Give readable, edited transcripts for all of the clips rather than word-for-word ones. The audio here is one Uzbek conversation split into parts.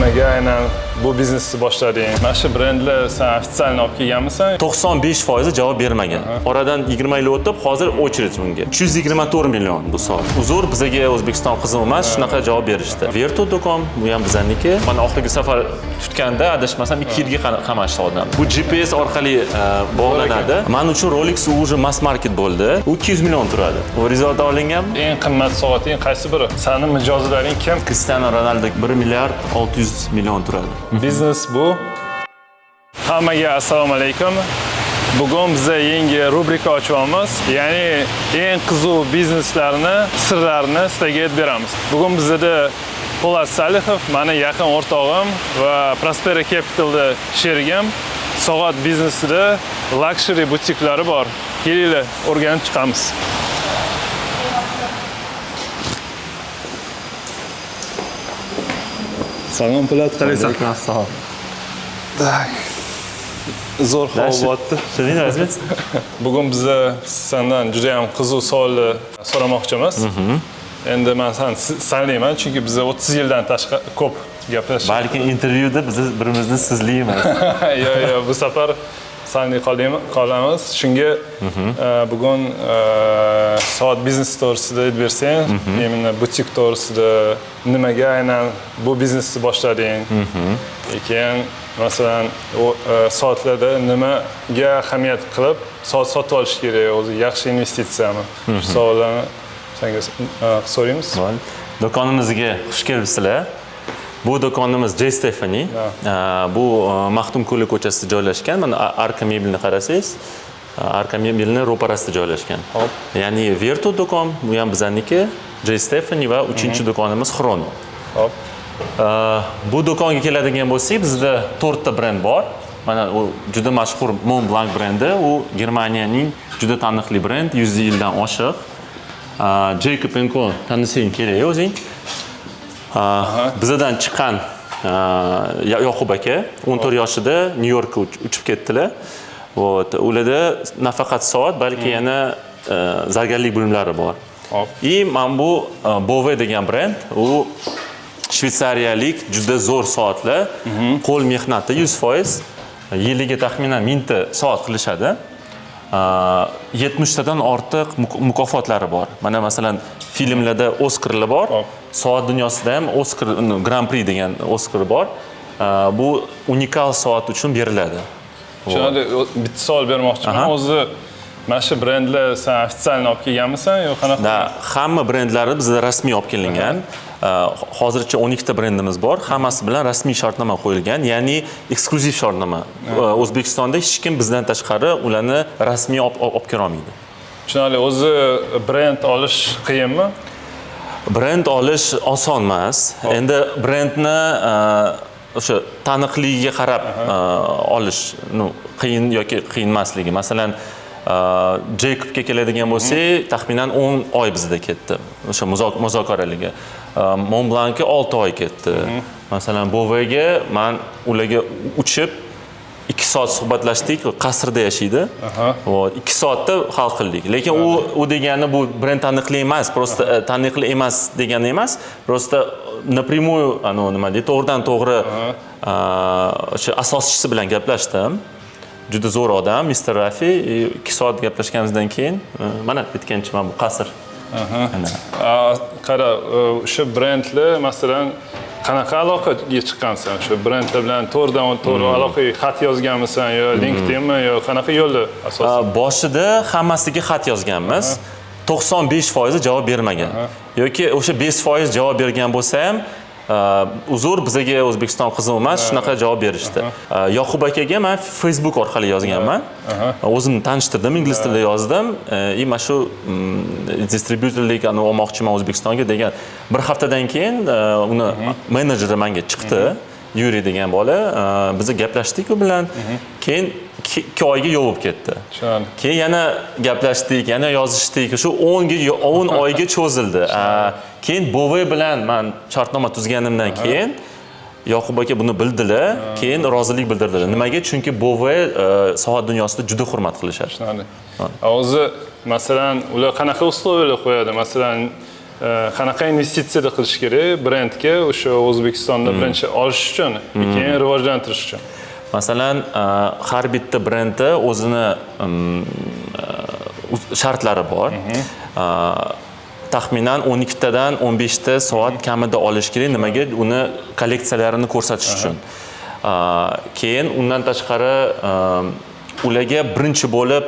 nimaga aynan bu biznesni boshlading? Mana shu brendni sen ofitsialni olib kelganmisan? 95% javob bermagan. Oradan 20 yil o'tib, hozir очередь bunga. 324 million bu soat. Uzr, bizga O'zbekiston qiziq emas, shunaqa javob berishdi. Verto do'kon, bu ham bizaniki. Mana oxirgi safar tutganda adashmasam 2 yilga qamashdi odam. Bu GPS orqali bog'lanadi. Men uchun Rolex уже mass market bo'ldi. U 200 million turadi. O'rizada olingan. Eng qimmat soating qaysi biri? Seni mijozlaring kim? Cristiano Ronaldo 1 milliard 600 million turadi. Biznes bu. Hammaga assalomu alaykum. Bugun biz yangi rubrika ochyapmiz. Ya'ni eng qiziq bizneslarni, sirlarini sizlarga aytib beramiz. Bugun bizda Po'lat Salihov, meni yaqin o'rtog'im va Prospera Capitalda sherigim. Soat biznesida luxury butiklari bor. Kelinglar, o'rganib chiqamiz. Salom Po'lat, qalaysan? Assalom. Tak. Zo'r holatda. Shunday razmet. Bugun biz sendan juda ham qiziq savollar so'ramoqchimiz. Endi men sanlayman, chunki biz 30 yildan tashqari ko'p gaplashdik. Balki intervyuda biz birimizni sizlaymiz. Yo'q, bu safar sanlay qolamiz. Shunga bugun soat biznes to'g'risida aytib bersang, именно butik to'g'risida nimaga aynan bu biznesni boshlading? Keyin masalan, soatlarda nimaga ahamiyat qilib soat sotib olish kerak? O'zi yaxshi investitsiyami? Shu savollarni senga so'raymiz. Do'konimizga xush kelibsizlar. Bu do'konimiz J Stephanie. Bu Maxtumquli ko'chasida joylashgan. Mana Arka mebelni qarasangiz, Arka mebelni ro'parasida joylashgan. Ya'ni Verto do'kon, bu ham bizaniki, J Stephanie va 3-do'konimiz Chrono. Hop. Bu do'konga keladigan bo'lsak, bizda 4 ta brend bor. Mana u juda mashhur Montblanc brendi, u Germaniyaning juda taniqli brend, 100 yildan oshiq. Jacob & Co tanisang kerak o'zing. Bizdan chiqqan Yoqub aka 14 yoshida New Yorkka uchib ketdilar. Ularda nafaqat soat, balki yana zargarlik bo'limlari bor. Men bu Bove degan brend, u shvetsariyalik juda zo'r soatlar, qo'l mehnati 100%, yiliga taxminan 1000 ta soat qilishadi. 70 tadan ortiq mukofotlari bor. Mana masalan filmlarda Oscarlar bor. Soat dunyosida ham Oscar Grand Prix degan Oscar bor. Bu unikal soat uchun beriladi. Shunday bitta savol bermoqchiman. O'zi mana shu brendlar sen ofitsialni olib kelganmisan yo qanaqa? Da, hamma brendlari bizda rasmiy olib kelingan. Hozircha 12 ta brendimiz bor. Hammasi bilan rasmiy shartnoma qo'yilgan, ya'ni eksklyuziv shartnoma. O'zbekistonda hech kim bizdan tashqari ularni rasmiy olib kela olmaydi. Tushunarli. O'zi brend olish qiyinmi? Brend olish oson emas. Endi brendni o'sha taniqligiga qarab olish, qiyin yoki qiyin emasligi. Masalan, Jacobga keladigan bo'lsak, taxminan 10 oy bizda ketdi. O'sha muzokaraligi. Montblancga 6 oy ketdi. Masalan, Bovega men ularga uchib 2 soat suhbatlashdik, qasrda yashaydi. 2 soatda hal qildik. Lekin u degani bu brend taniqli emas, prosta taniqli emas degani emas, prosta напрямую, nima deydi, to'g'ridan to'g'ri o'sha asoschisi bilan gaplashdim. Juda zo'r odam, Mr. Rafi. 2 soat gaplashganimizdan keyin mana bitgancha mana bu qasr. Qara, o'sha brendlar masalan qanaqa aloqaga chiqqansan? Shu brendlar bilan to'g'ridan-to'g'ri aloqaga xat yozganmisan yo LinkedInmi yo qanaqa yo'lda asosan? Boshida hammasiga xat yozganmiz. 95% javob bermagan. Yoki o'sha 5% javob bergan bo'lsa ham uzr, bizga O'zbekiston qiziq emas, shunaqa javob berishdi. Yoqub akaga men Facebook orqali yozganman. O'zimni tanishtirdim, ingliz tilida yozdim. Mana shu distributorlik olmoqchiman O'zbekistonga degan. Bir haftadan keyin uni menejeri menga chiqdi. Yuri degan bola, biz gaplashdik u bilan. Keyin 2 oyga yo'q bo'lib ketdi. Keyin yana gaplashdik, yana yozishdik. Shu 10 oyga cho'zildi. Keyin Bove bilan men shartnoma tuzganimdan keyin Yoqub aka buni bildilar, keyin rozilik bildirdilar. Nimaga? Chunki Bove soat dunyosida juda hurmat qilishadi. O'zi masalan ular qanaqa uslubilar qo'yadi? Masalan qanaqa investitsiya qilish kerak brendga o'sha O'zbekistonda birinchi olish uchun, keyin rivojlantirish uchun? Masalan, har bitta brendda o'zini shartlari bor. Taxminan 12 tadan 15 ta soat kamida olish kerak. Nimaga? Uni kolleksiyalarini ko'rsatish uchun. Keyin undan tashqari ularga birinchi bo'lib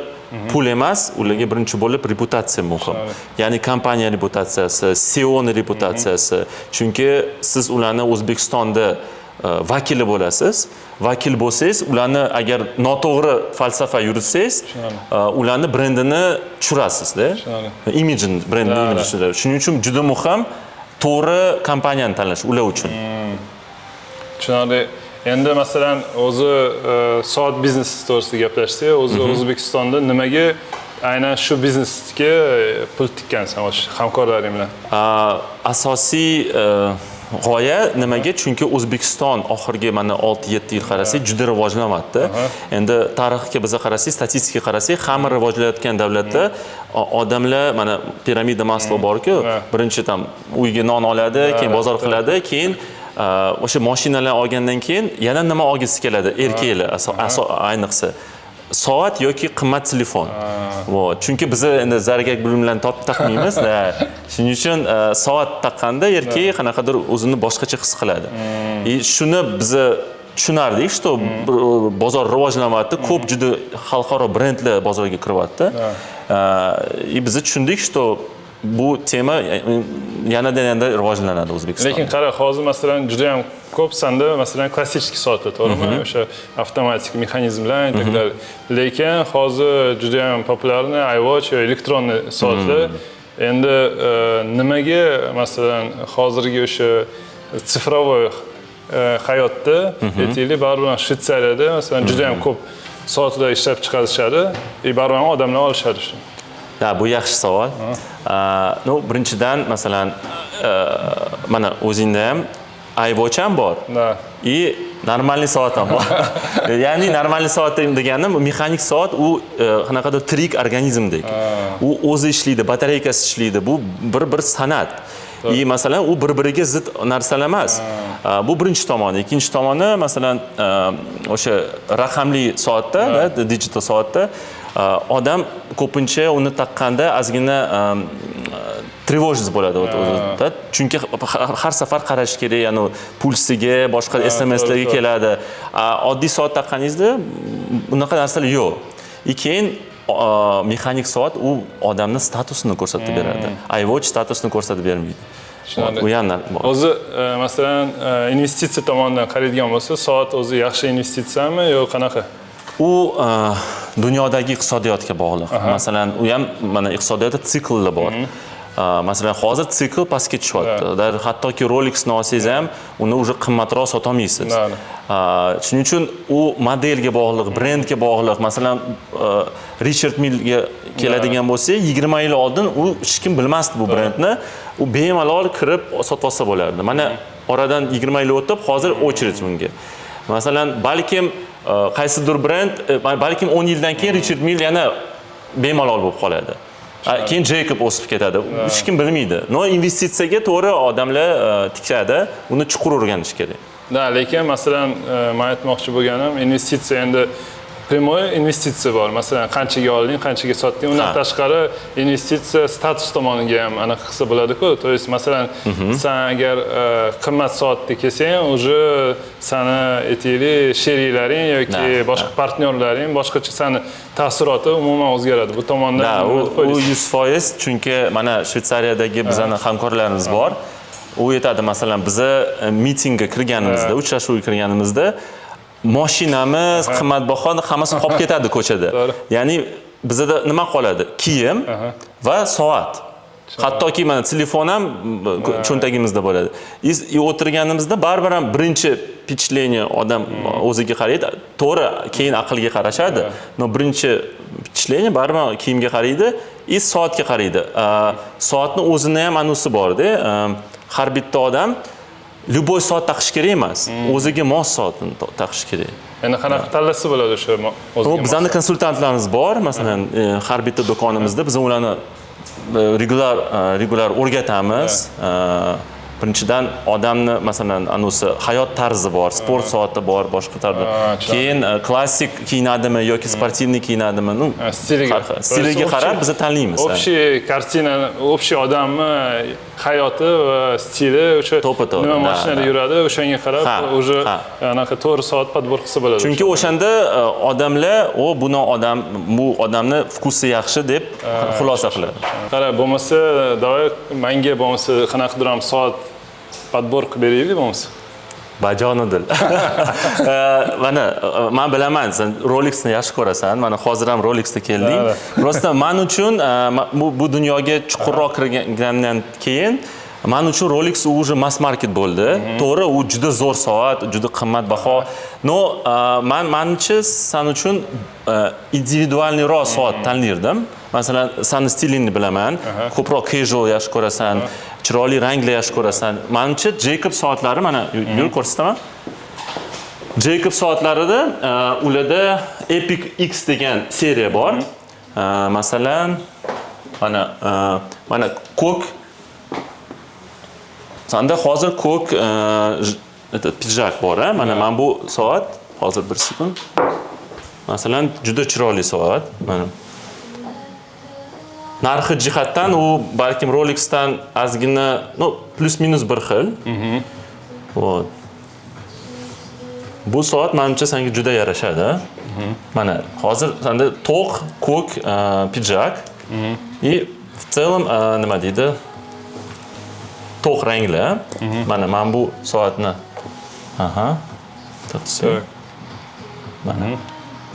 pul emas, ularga birinchi bo'lib reputatsiya muhim. Ya'ni kompaniya reputatsiyasi, SEO ni reputatsiyasi. Chunki siz ularni O'zbekistonda vakili bo'lasiz. Vakil bo'lsangiz, ularni agar noto'g'ri falsafa yuritsangiz, ularni brendini tushirasiz-da. Imijini, brendning imijini. Shuning uchun juda muhim to'g'ri kompaniyani tanlash ular uchun. Tushunarli. Endi masalan, o'zi soat biznesi to'g'risida gaplashsak, o'zi O'zbekistonda nimaga aynan shu biznesga pul tikkansan o'sha hamkorlaring bilan? Asosiy g'oya nimaga? Chunki O'zbekiston oxirgi mana 6-7 yil qarasak juda rivojlanyapti. Endi tarixga biza qarasak, statistikaga qarasak, hamma rivojlanayotgan davlatda odamlar mana piramida Maslow bor-ku, birinchi tam uyga non oladi, keyin bozor qiladi, keyin o'sha mashinalar olgandan keyin yana nima olgisi keladi erkaklar ayniqsa soat yoki qimmat telefon. Chunki biz endi zargak bilan taqmaymiz. Shuning uchun soat taqqanda erkak qanaqadir o'zini boshqacha his qiladi. Shuni biz tushunardik, что bozor rivojlanyapti, ko'p juda xalqaro brendlar bozorga kiryapti. Biz tushundik, что bu tema yanada rivojlanadi O'zbekistonda. Lekin qara, hozir masalan juda ham ko'p sanda masalan klassik soatlar, to'g'rimi? O'sha avtomatik mexanizmlar intaqlar. Lekin hozir juda ham populyarni iWatch va elektron soatlar. Endi nimaga masalan hozirgi o'sha sifrovoy hayotda aytaylik, baribir Shvetsariyada masalan juda ham ko'p soatlar ishlab chiqarishadi, baribir odamlar olishadi shuni. Bu yaxshi savol. Birinchidan masalan mana o'zingda ham iWatch ham bor. Normalniy soat ham bor. Ya'ni normalniy soat deganim mexanik soat, u qanaqadir tirik organizmdek. U o'zi ishlaydi, batareykasi ishlaydi. Bu bir san'at. Masalan, u bir-biriga zid narsalar emas. Bu birinchi tomoni. Ikkinchi tomoni masalan o'sha raqamli soatda, digital soatda odam ko'pincha uni taqqanda ozgina trevojность bo'ladi o'zida. Chunki har safar qarash kerak, ya'ni pulsiga, boshqa SMSlarga keladi. Oddiy soat taqqaningizda bunaqa narsalar yo'q. Keyin mexanik soat u odamni statusini ko'rsatib beradi. iWatch statusini ko'rsatib bermaydi. U ham bor. O'zi masalan investitsiya tomonidan qaraydigan bo'lsa, soat o'zi yaxshi investitsiyami yo qanaqa? U dunyodagi iqtisodiyotga bog'liq. Masalan, u ham mana iqtisodiyotda sikllar bor. Masalan, hozir sikl pastga tushyapti. Hattoki Rolex'ni olsangiz ham uni уже qimmatroq sotolmaysiz. Shuning uchun u modelga bog'liq, brendga bog'liq. Masalan, Richard Millga keladigan bo'lsa, 20 yil oldin u hech kim bilmasdi bu brendni. U bemalol kirib sotib olsa bo'lardi. Mana oradan 20 yil o'tib, hozir очередь bunga. Masalan, balkim qaysidir brend, balkim 10 yildan keyin Richard Mill yana bemalol bo'lib qoladi. Keyin Jacob o'sib ketadi. Hech kim bilmaydi. Investitsiyaga to'g'ri odamlar tikadi, uni chuqur o'rganish kerak. Lekin masalan, men aytmoqchi bo'lganim, investitsiya endi primoy investitsiya bor. Masalan, qanchaga olding, qanchaga sotding. Undan tashqari investitsiya status tomoniga ham anaqa qilsa bo'ladi-ku. To есть, masalan, sen agar qimmat soatga kelsang, уже seni aytaylik, sheriklaring yoki boshqa partnyorlaring, boshqacha seni ta'siroti umuman o'zgaradi. Bu tomondan u 100%, chunki mana Shvetsariyadagi bizning hamkorlarimiz bor. U aytadi, masalan, biza mitingga kirganimizda, uchrashuvga kirganimizda mashinamiz, qimmatbaho hammasi qolib ketadi ko'chada. Ya'ni bizda nima qoladi? Kiyim va soat. Hattoki mana telefon ham cho'ntagimizda bo'ladi. O'tirganimizda baribir ham birinchi впечатление odam o'ziga qaraydi. To'g'ri, keyin aqlga qarashadi. No birinchi впечатление baribir kiyimga qaraydi, soatga qaraydi. Soatning o'zini ham anusi bor-da. Har bitta odam любой soat taqish kerak emas. O'ziga mos soatni taqish kerak. Endi qanaqa tanlasa bo'ladi o'sha o'ziga? Bizning konsultantlarimiz bor. Masalan, har bitta do'konimizda biz ularni regular o'rgatamiz. Birinchidan odamni masalan anusi hayot tarzi bor, sport soati bor, boshqa tarzi. Keyin klassik kiyinadimi yoki sportivniy kiyinadimi, ну, stiliga qarab biz tanlaymiz. Общий kartina, общий odamni hayoti va stili o'sha nima mashinada yuradi, o'shanga qarab уже anaqa to'g'ri soat podbor qilsa bo'ladi. Chunki o'shanda odamlar bu odamni vkusi yaxshi deb xulosa qiladi. Qara, bo'lmasa, davay menga bo'lmasa qanaqa qidiram soat podbor qilib beraylik bo'lmasa. Bajonidil. Mana men bilaman, sen Rolexni yaxshi ko'rasan. Mana hozir ham Rolexda kelding. Prosta men uchun bu dunyoga chuqurroq kirgandan keyin men uchun Rolex уже mass market bo'ldi. To'g'ri, u juda zo'r soat, juda qimmatbaho. No, menimcha sen uchun individualniroq soat tanlardim. Masalan, sen stilingni bilaman, ko'proq casual yaxshi ko'rasan, chiroyli ranglar yaxshi ko'rasan. Menimcha Jacob soatlari mana yurib ko'rsataman. Jacob soatlarida ularda Epic X degan seriya bor. Masalan, mana ko'k sanda hozir ko'k pijak bor, mana men bu soat hozir bir sekund. Masalan, juda chiroyli soat. Mana narxi jihatdan u balkim Rolexdan ozgina, no, plus minus bir xil. Вот. Bu soat menimcha senga juda yarashadi. Mana hozir senda to'q, ko'k pijak. И в целом nima deydi? To'q ranglar. Mana men bu soatni mana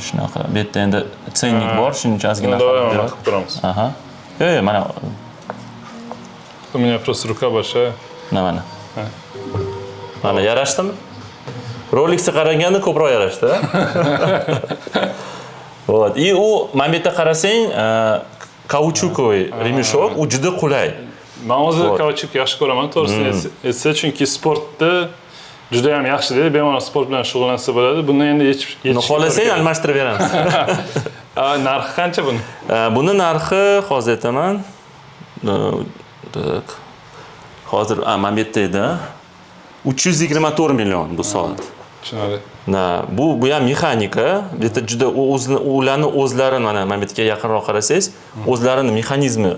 shunaqa. Bu yerda endi cennik bor, shuning uchun ozgina qilib turamiz. Yo'q, mana. У меня просто рука большая. Mana. Mana yarashdimi? Rolexga qaraganda ko'proq yarashdi. Вот. И u men bu yerda qarasang, kauchukovoy remeshok, u juda qulay. Men o'zi kauchuk yaxshi ko'raman, to'g'risini aytsa, chunki sportda juda ham yaxshi deydi, bemalol sport bilan shug'ullansa bo'ladi. Bundan endi yetib xohlasang almashtirib beramiz. Narxi qancha buni? Buni narxi hozir aytaman. Hozir men bu yerda edi. 324 million bu soat. Tushunarli. Bu ham mexanika. Bu yerda juda ularni o'zlari mana men bu yerga yaqinroq qarasangiz, o'zlarining mexanizmi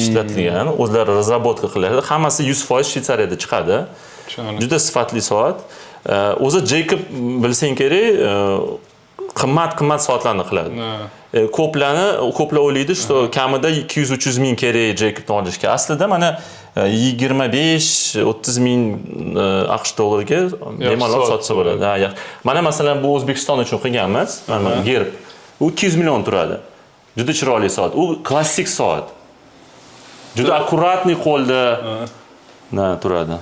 ishlatilgan, o'zlari razrabotka qiladi. Hammasi 100% Shvetsariyada chiqadi. Juda sifatli soat. O'zi Jacob bilsang kerak, qimmat soatlarni qiladi. Ko'plar o'ylaydi, что kamida 200-300 ming kerak Jacobni olishga. Aslida mana 25-30 ming AQSh dollariga bemalol sotsa bo'ladi. Mana masalan bu O'zbekiston uchun qilganmiz. Mana gerb. U 200 million turadi. Juda chiroyli soat. U klassik soat. Juda akkuratniy qo'lda turadi.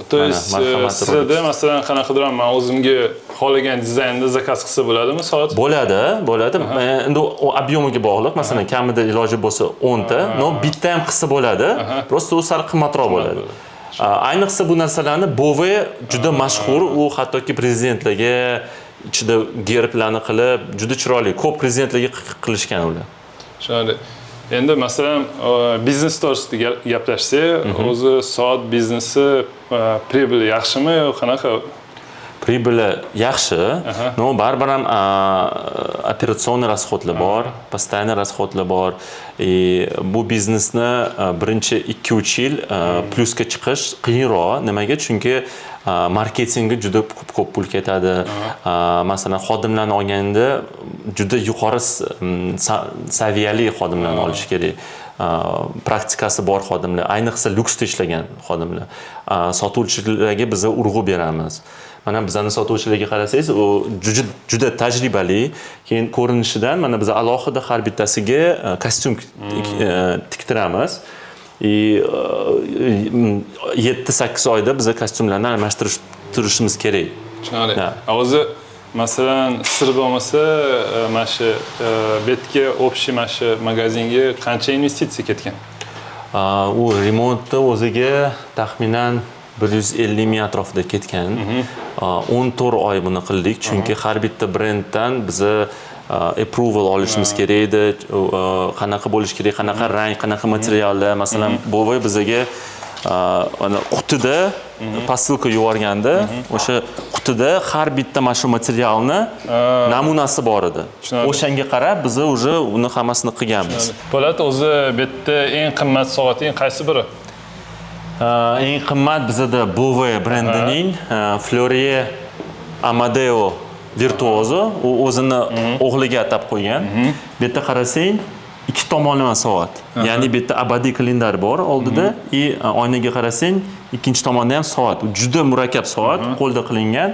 То есть sizda masalan qanaqadir men o'zimga xohlagan dizaynda zakaz qilsa bo'ladimi soat? Bo'ladi. Endi u ob'yemiga bog'liq. Masalan, kamida iloji bo'lsa 10 ta, no bitta ham qilsa bo'ladi. Prosta u sal qimmatroq bo'ladi. Ayniqsa bu narsalarni Bove juda mashhur, u hattoki prezidentlarga ichida gerblarni qilib, juda chiroyli, ko'p prezidentlarga qilishgan ular. Tushunarli. Endi masalan biznes to'g'risida gaplashsak, o'zi soat biznesi pribili yaxshimi yo qanaqa? Pribili yaxshi, но baribir ham operatsion расходlar bor, постоянный расходlar bor. Bu biznesni birinchi 2-3 yil plusga chiqish qiyinroq. Nimaga? Chunki marketingga juda ko'p pul ketadi. Masalan, xodimlarni olganda juda yuqori saviyali xodimlarni olish kerak. Praktikasi bor xodimlar, ayniqsa lyuksda ishlagan xodimlar. Sotuvchilarga biz urg'u beramiz. Mana bizning sotuvchilarga qarasangiz, u juda tajribali. Keyin ko'rinishidan mana biz alohida har bittasiga kostyum tiktiramiz. 7-8 oyda biz kostyumlarni almashtirishimiz kerak. Tushunarli. O'zi masalan sir bo'lmasa, mana shu betga общий mana shu magazinga qancha investitsiya ketgan? U remontda o'ziga taxminan 150 ming atrofida ketgan. 14 oy buni qildik, chunki har bitta brenddan biz approval olishimiz kerak edi. Qanaqa bo'lishi kerak, qanaqa rang, qanaqa materiallar. Masalan, Bovoy bizaga qutida posilka yuborganda, o'sha qutida har bitta mana shu materialni namunasi bor edi. O'shanga qarab biz уже uni hammasini qilganmiz. Po'lat, o'zi bu yerda eng qimmat soating qaysi biri? Eng qimmat bizada Bovoy brendining Fleurie Amadeo Virtuoso, u o'zini o'g'liga atab qo'ygan. Bu yerda qarasang, ikki tomonlama soat. Ya'ni bu yerda abadiy kalendar bor oldida, oynaga qarasang, ikkinchi tomonda ham soat. U juda murakkab soat, qo'lda qilingan.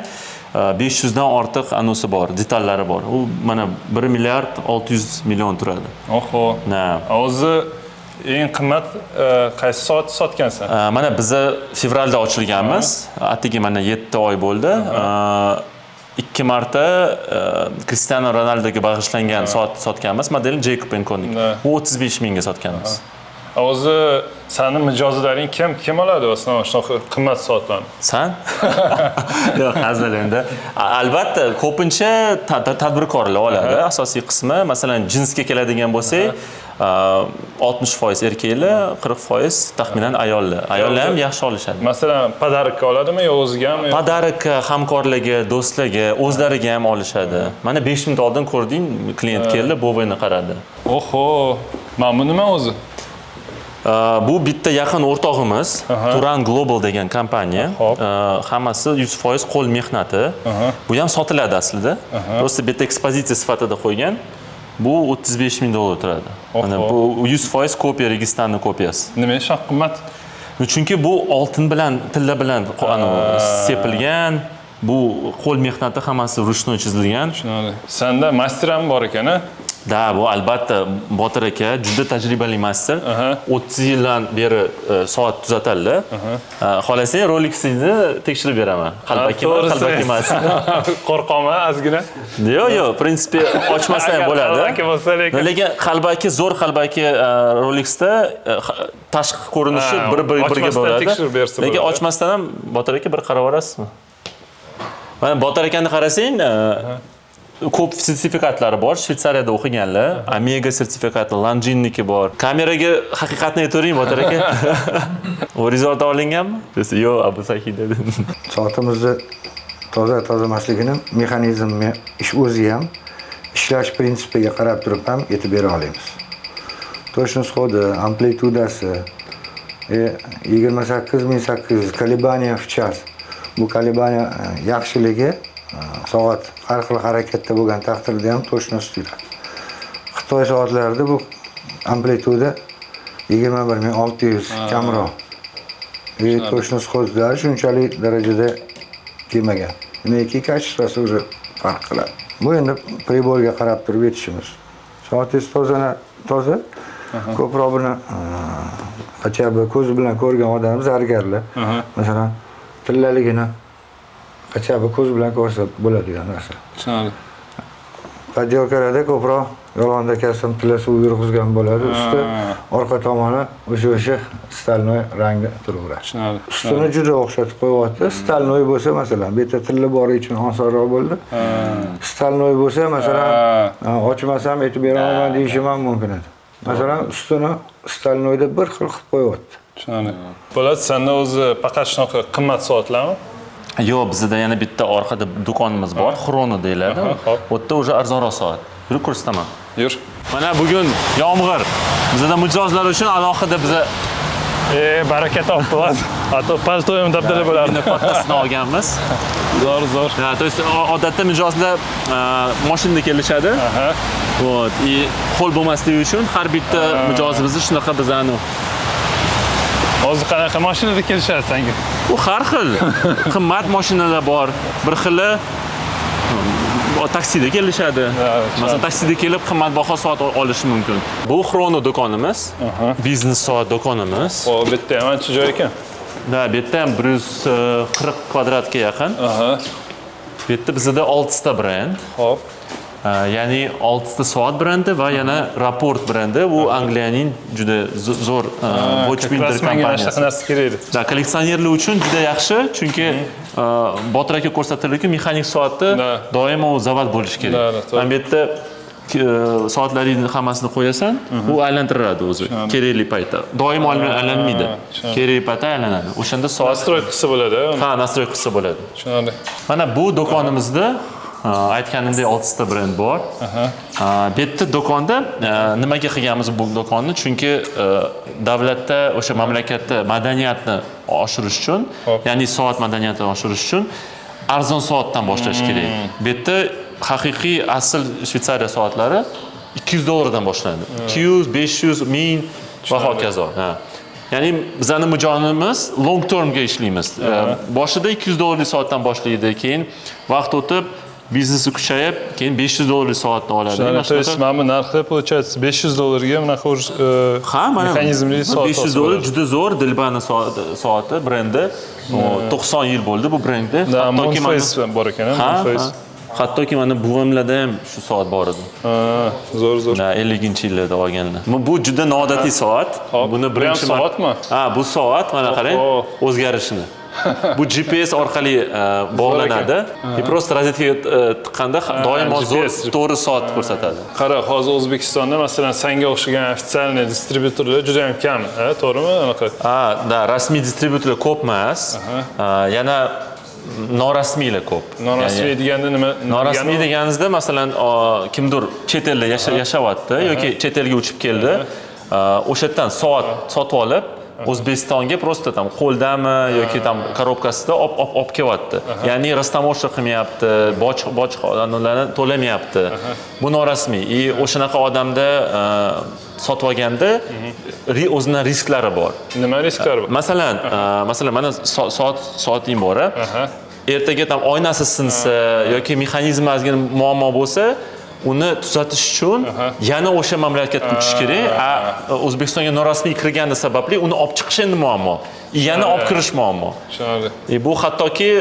500 dan ortiq anosi bor, detallari bor. U mana 1 milliard 600 million turadi. Oho. O'zi eng qimmat qaysi soat sotgansan? Mana biza fevralda ochilganmiz. Atigi mana 7 oy bo'ldi. 2 marta Cristiano Ronaldoga bag'ishlangan soat sotganmiz. Modeli Jacob & Koenig. U 35 mingga sotganmiz. O'zi seni mijozlaring kim oladi aslında shunaqa qimmat soatlarni? Sen? Yo'q, hazil endi. Albatta, ko'pincha tadbirkorlar oladi. Asosiy qismi, masalan, jinsga keladigan bo'lsak, 60% erkaklar, 40% taxminan ayollar. Ayollar ham yaxshi olishadi. Masalan, podarikka oladimi yo o'zigami? Podarikka, hamkorlarga, do'stlarga, o'zlariga ham olishadi. Mana 5 minut oldin ko'rding, klient keldi, Bovoyni qaradi. Oho, mana bu nima o'zi? Bu bitta yaqin o'rtog'imiz, Turan Global degan kompaniya. Hammasi 100% qo'l mehnati. Bu ham sotiladi aslida. Prosta bitta ekspozitsiya sifatida qo'ygan. Bu 35 ming dollar turadi. Mana bu 100% kopiya, Registonning kopiyasi. Nima shuncha qimmat? Chunki bu oltin bilan, tilla bilan sepilgan. Bu qo'l mehnati hammasi ruchnoy chizilgan. Tushunadi. Senda master ham bor ekan-a? Da, bu albatta Botir aka juda tajribali master. 30 yildan beri soat tuzatadilar. Xohlasang Rolex'ni tekshirib beraman. Qalbaki emas. Qo'rqaman ozgina. Yo'q, prinsipi ochmasa ham bo'ladi. Lekin qalbaki, zo'r qalbaki Rolex'da tashqi ko'rinishi bir-biriga bo'ladi. Lekin ochmasdan ham Botir aka bir qarab olasizmi? Mana Botir akani qarasang, ko'p sertifikatlari bor. Shvetsariyada o'qiganlar, Omega sertifikati, Longines bor. Kameraga haqiqatni aytavering, Botir aka. Horizontal olinganmi? Desa, yo'q, Abu Sahi dedi. Soatimizni tozamasligini mexanizmi ish o'zi ham ishlash prinsipiga qarab turib ham aytib bera olamiz. Точность хода, amplitudasi 28800 колебания в час. Bu kolibaniya yaxshiligi soat har xil harakatda bo'lgan taqdirda ham точность yuradi. Xitoy soatlarida bu amplituda 21600 kamroq. Точность xo'jlari shunchalik darajada kelmagan. Neki kачествоsi уже farq qiladi. Bu endi priborga qarab turib yetishimiz. Soatingiz toza, ko'proq buni хотя бы ko'z bilan ko'rgan odam zargarlar. Masalan, tillaligini хотя бы ko'z bilan ko'rsa bo'ladigan narsa. Tushunadi. Poddelkalarda ko'proq yolg'onda kasam tilla suv yurg'izgan bo'ladi. Usti, orqa tomoni o'sha stalnoy rangi turaveradi. Tushunadi. Ustini juda o'xshatib qo'yapti. Stalnoy bo'lsa, masalan, bu yerda tilla bori uchun osonroq bo'ldi. Stalnoy bo'lsa, masalan, ochmasam aytib beraman deyishim ham mumkin edi. Masalan, ustini stalnoyda bir xil qilib qo'yapti. Tushunadi. Po'lat, senda o'zi faqat shunaqa qimmat soatlarmi? Yo'q, bizda yana bitta orqada do'konimiz bor, Xrono deyiladi. U yerda уже arzonroq soat. Yurib ko'rsataman. Yur. Mana bugun yomg'ir. Bizda mijozlar uchun alohida biza baraka topdi. Hatto paltoyim dabdala bo'lardi. Pattasini olganmiz. Zo'r. To есть odatda mijozlar mashinada kelishadi. Вот, и qo'l bo'lmasligi uchun har bitta mijozimizni shunaqa bizani Hozir qanaqa mashinada kelishadi senga? U har xil qimmat mashinalar bor. Bir xili taksida kelishadi. Masalan, taksida kelib qimmatbaho soat olishi mumkin. Bu Xrono do'konimiz, biznes soat do'konimiz. O, bu yerda ham ancha joy ekan. Da, bu yerda ham 140 kvadratga yaqin. Bu yerda bizda 6 ta brend. Xo'p. Ya'ni 6 ta soat brendi va yana Raport brendi. Bu Angliyaning juda zo'r watchmaker kompaniyasi. Narsa kerak edi. Da, kolleksionerlar uchun juda yaxshi, chunki Botir aka ko'rsatdilar-ku, mexanik soatda doimo zavod bo'lishi kerak. Mana bu yerda soatlaringni hammasini qo'yasan, u aylantiradi o'zi kerakli paytda. Doim aylanmaydi. Kerakli paytda aylanadi. O'shanda soat Nastroykasi bo'ladi. ha, nastroykasi bo'ladi. Tushunarli. Mana bu do'konimizda aytganimdek 6 ta brend bor. Bu yerda do'konda nimaga qilganmiz bu do'konni? Chunki davlatda o'sha mamlakatda madaniyatni oshirish uchun, ya'ni soat madaniyatini oshirish uchun arzon soatdan boshlash kerak. Bu yerda haqiqiy asl Shvetsariya soatlari $200 dan boshlanadi. 200, 500, 1000 va hokazo. Ya'ni bizning mijonimiz long termga ishlaymiz. Boshida $200 soatdan boshlaydi, keyin vaqt o'tib biznesi kuchayib, keyin $500 soatni oladi. То есть mana bu narxda получается $500 ga bunaqa mexanizmli soat. $500 juda zo'r Dilbani soati brendi. 90 yil bo'ldi bu brendda. Hattoki bor ekan, Hattoki mana buvamlarda ham shu soat bor edi. Zo'r. 50-yillarda olganlar. Bu juda noodatiy soat. Buni birinchi soatmi? Ha, bu soat mana qarang, o'zgarishini. Bu GPS orqali bog'lanadi. Просто rozetkaga tiqqanda doimo to'g'ri soat ko'rsatadi. Qara, hozir O'zbekistonda masalan senga o'xshagan ofitsialniy distributorlar juda ham kam, to'g'rimi? Anaqa. Da, rasmiy distributorlar ko'p emas. Yana norasmiylar ko'p. Norasmiy deganda nima? Norasmiy deganingizda masalan kimdir chet elda yashayapti yoki chet elga uchib keldi. O'sha yerdan soat sotib olib O'zbekistonga просто tam qo'ldami yoki tam korobkasida olib kelyapti. Ya'ni rastamoshcha qilmayapti, bojxonalarni to'lamayapti. Bu norasmiy. O'shanaqa odamda sotib olganda o'zining risklari bor. Nima risklari bor? Masalan, mana soating bor. Ertaga tam oynasi sinsa yoki mexanizmda ozgina muammo bo'lsa, uni tuzatish uchun yana o'sha mamlakatga uchish kerak. O'zbekistonga norasmiy kirgani sababli uni olib chiqish endi muammo. Yana olib kirish muammo. Tushunarli. Bu hattoki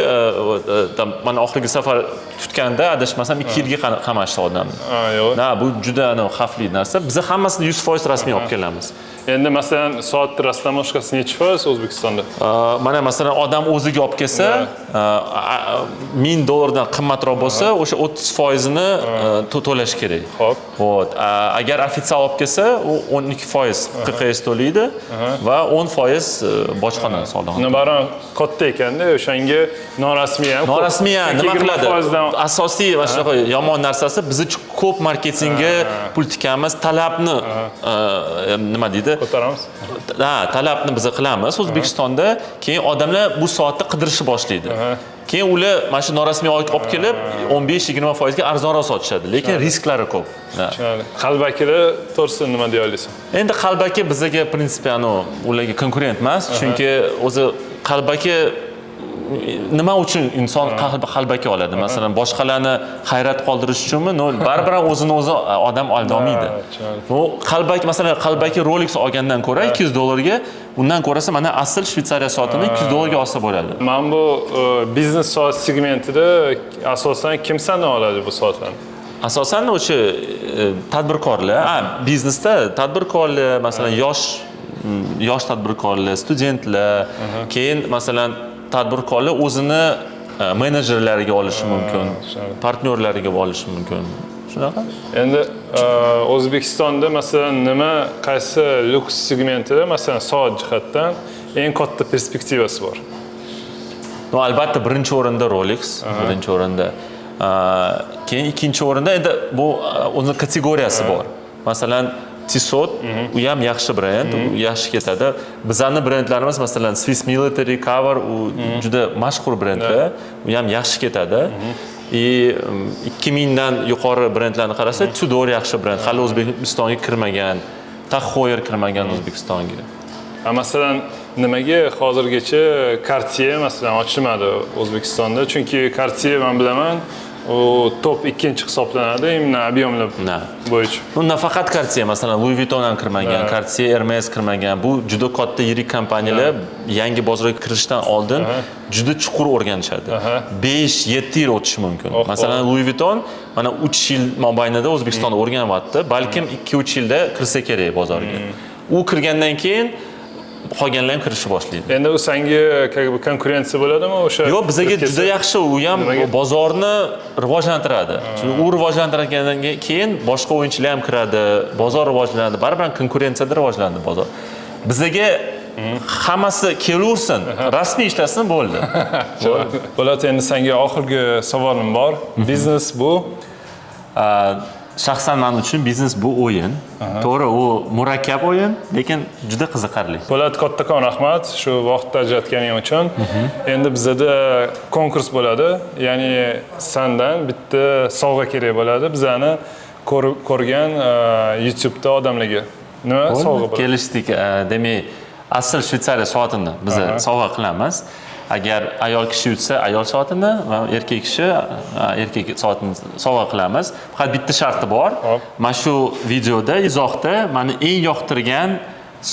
mana oxirgi safar tutganda adashmasam 2 yilga qamashdi odamni. Yo'q. Bu juda xavfli narsa. Biz hammasini 100% rasmiy olib kelamiz. Endi masalan soat rastamoshkasi necha foiz O'zbekistonda? Mana masalan odam o'ziga olib kelsa, $1000 dan qimmatroq bo'lsa, o'sha 30%ni to'lash kerak. Xo'p. Agar ofitsial olib kelsa, u 12% QQS to'laydi va 10% bojxona solig'ini. Baron katta ekanda, o'shanga norasmiy ham. Norasmiy nima qiladi? Asosiy va shunaqa yomon narsasi bizni ko'p marketingga pul tikamiz, talabni nima deydi? Ko'taramiz. Talabni biz qilamiz O'zbekistonda, keyin odamlar bu soatni qidirishni boshlaydi. Keyin ular mana shu norasmiy olib kelib 15-20% ga arzonroq sotishadi, lekin risklari ko'p. Qalbakilar to'g'risi nima deya olasiz? Endi qalbaki bizga prinsipian ularga konkurent emas, chunki o'zi qalbaki nima uchun inson qalbaki oladi? Masalan, boshqalarni hayrat qoldirish uchunmi? Baribir o'zini o'zi odam aldolmaydi. Bu qalbaki, masalan, qalbaki Rolex olgandan ko'ra $200 ga, undan ko'rasa mana asl Shvetsariya soatini $200 ga olsa bo'ladi. Men bu biznes soat segmentida asosan kim sanab oladi bu soatlarni? Asosan o'sha tadbirkorlar, biznesda tadbirkorlar, masalan, yosh tadbirkorlar, studentlar, keyin masalan tadbirkorlar o'zini menejerlariga olishi mumkin, partnyorlariga olishi mumkin. Shunaqa? Endi O'zbekistonda masalan qaysi lyuks segmentida masalan soat jihatdan eng katta perspektivasi bor? Albatta birinchi o'rinda Rolex, birinchi o'rinda. Keyin ikkinchi o'rinda endi bu o'zining kategoriyasi bor. Masalan, Tissot, u ham yaxshi brend, u yaxshi ketadi. Bizning brendlarimiz masalan Swiss Military Cover, u juda mashhur brendlar, u ham yaxshi ketadi. 2000 dan yuqori brendlarni qarasa, Tudor yaxshi brend, hali O'zbekistonga kirmagan, Tag Heuer kirmagan O'zbekistonga. Masalan, nimaga hozirgacha Cartier masalan ochilmadi O'zbekistonda? Chunki Cartier men bilaman, u top 2-chi hisoblanadi, ob'yomlar bo'yicha. Bu nafaqat Cartier, masalan, Louis Vuitton ham kirmagan, Cartier, Hermes kirmagan. Bu juda katta yirik kompaniyalar yangi bozorga kirishdan oldin juda chuqur o'rganishadi. 5-7 yil o'tishi mumkin. Masalan, Louis Vuitton mana 3 yil mobaynida O'zbekistonda o'rganyapti, balkim 2-3 yilda kirsa kerak bozorga. U kirgandan keyin qolganlar ham kirishni boshlaydi. Endi u senga как бы konkurensiya bo'ladimi o'sha? Yo'q, bizga juda yaxshi, u ham bozorni rivojlantiradi. Chunki u rivojlantirgandan keyin boshqa o'yinchilar ham kiradi, bozor rivojlanadi, baribir konkurensiyada rivojlanadi bozor. Bizga hammasi kelaversin, rasmiy ishlasin bo'ldi. Bo'ladi, endi senga oxirgi savolim bor. Biznes bu Shaxsan men uchun biznes bu o'yin. To'g'ri, u murakkab o'yin, lekin juda qiziqarli. Bo'ladi, kattakon rahmat shu vaqtda ajratganing uchun. Endi bizda konkurs bo'ladi. Ya'ni sendan bitta sovg'a kerak bo'ladi. Bizani ko'rgan YouTube'da odamlarga. Nima sovg'a bo'ladi? Kelishdik. Demak, asl Shvetsariya soatini biz sovg'a qilamiz. Agar ayol kishi yutsa ayol soatini va erkak kishi erkak soatini sovg'a qilamiz. Faqat bitta sharti bor. Mana shu videoda izohda meni eng yoqtirgan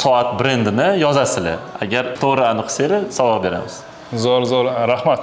soat brendini yozasizlar. Agar to'g'ri aniq qilsanglar sovg'a beramiz. Zo'r, rahmat.